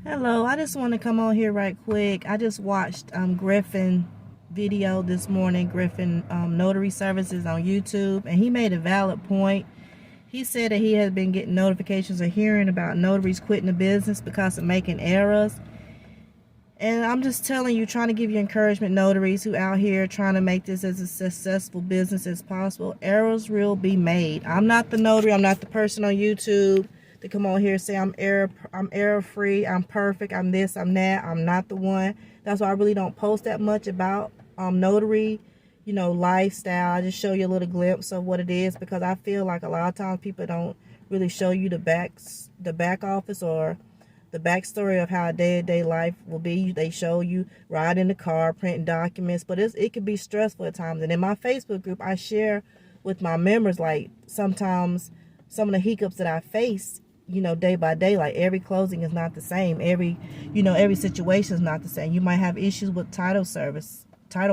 Hello, I just want to come on here right quick. I just watched Griffin video this morning, Griffin Notary Services on YouTube, and he made a valid point. He said that he has been getting notifications or hearing about notaries quitting the business because of making errors. And I'm just telling you, trying to give you encouragement, notaries who out here trying to make this as a successful business as possible. Errors will be made. I'm not the notary. I'm not the person on YouTube to come on here and say I'm error free, I'm perfect, I'm this, I'm that. I'm not the one. That's why I really don't post that much about notary, lifestyle. I just show you a little glimpse of what it is, because I feel like a lot of times people don't really show you the back office or the backstory of how a day-to-day life will be. They show you riding in the car, printing documents, but it can be stressful at times. And in my Facebook group, I share with my members, like, sometimes some of the hiccups that I face, day by day. Like, every closing is not the same. Every situation is not the same. You might have issues with title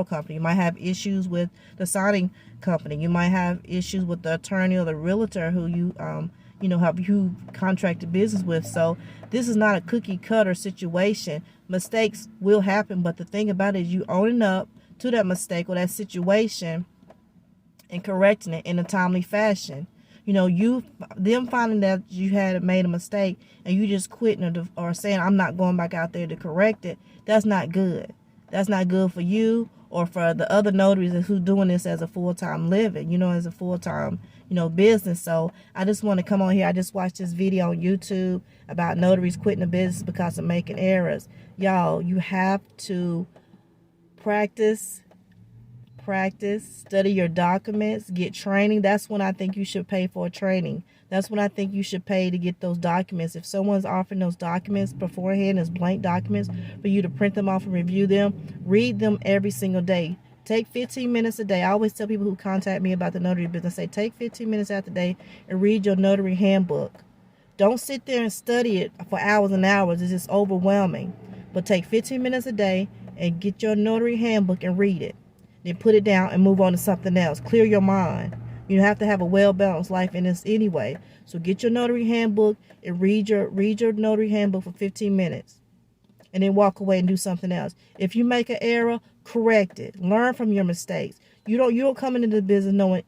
company. You might have issues with the signing company. You might have issues with the attorney or the realtor who you contracted business with. So this is not a cookie cutter situation. Mistakes will happen, but the thing about it is you owning up to that mistake or that situation and correcting it in a timely fashion. Them finding that you had made a mistake and you just quitting or saying, I'm not going back out there to correct it, that's not good. That's not good for you or for the other notaries who doing this as a full-time living, as a full-time, business. So I just want to come on here. I just watched this video on YouTube about notaries quitting the business because of making errors. Y'all, you have to practice, study your documents, get training. That's when I think you should pay for a training. That's when I think you should pay to get those documents. If someone's offering those documents beforehand as blank documents for you to print them off and review them, read them every single day. Take 15 minutes a day. I always tell people who contact me about the notary business, say, take 15 minutes out the day and read your notary handbook. Don't sit there and study it for hours and hours. It's just overwhelming. But take 15 minutes a day and get your notary handbook and read it. Then put it down and move on to something else. Clear your mind. You have to have a well-balanced life in this anyway. So get your notary handbook and read your notary handbook for 15 minutes. And then walk away and do something else. If you make an error, correct it. Learn from your mistakes. You don't come into the business knowing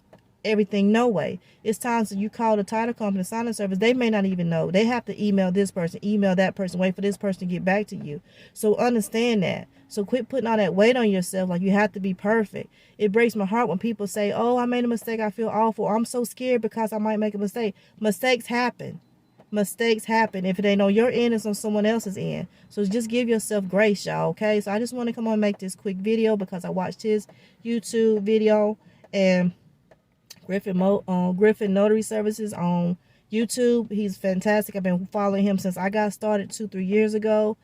everything, no way. It's times that you call the title company, signing service, they may not even know. They have to email this person, email that person, wait for this person to get back to you. So understand that. So quit putting all that weight on yourself like you have to be perfect. It breaks my heart when people say, oh, I made a mistake, I feel awful, I'm so scared because I might make a mistake. Mistakes happen. Mistakes happen. If it ain't on your end, it's on someone else's end. So just give yourself grace, y'all, okay? So I just want to come on and make this quick video because I watched his YouTube video, and Griffin Notary Services on YouTube. He's fantastic. I've been following him since I got started 2-3 years ago,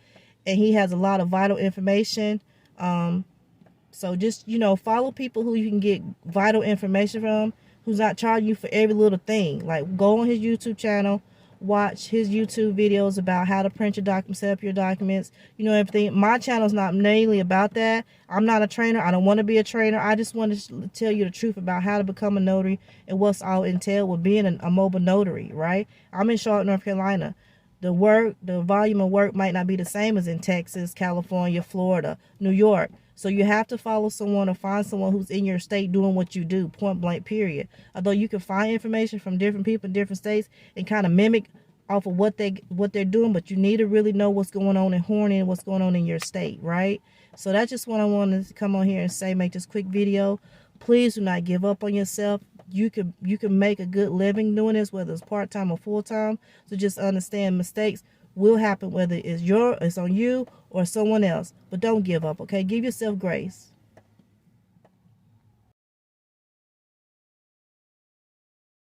and he has a lot of vital information. So just, follow people who you can get vital information from, who's not charging you for every little thing. Like, go on his YouTube channel, watch his YouTube videos about how to print your documents, set up your documents, everything. My channel's not mainly about that. I'm not a trainer. I don't want to be a trainer. I just want to tell you the truth about how to become a notary and what's all entailed with being a mobile notary, right? I'm in Charlotte, North Carolina. The volume of work might not be the same as in Texas, California, Florida, New York. So you have to follow someone or find someone who's in your state doing what you do, point blank, period. Although you can find information from different people in different states and kind of mimic off of what they're doing, but you need to really know what's going on in Horny and what's going on in your state, right? So that's just what I wanted to come on here and say, make this quick video. Please do not give up on yourself. You can make a good living doing this, whether it's part-time or full-time. So just understand mistakes will happen, whether it's on you or someone else. But don't give up, okay? Give yourself grace.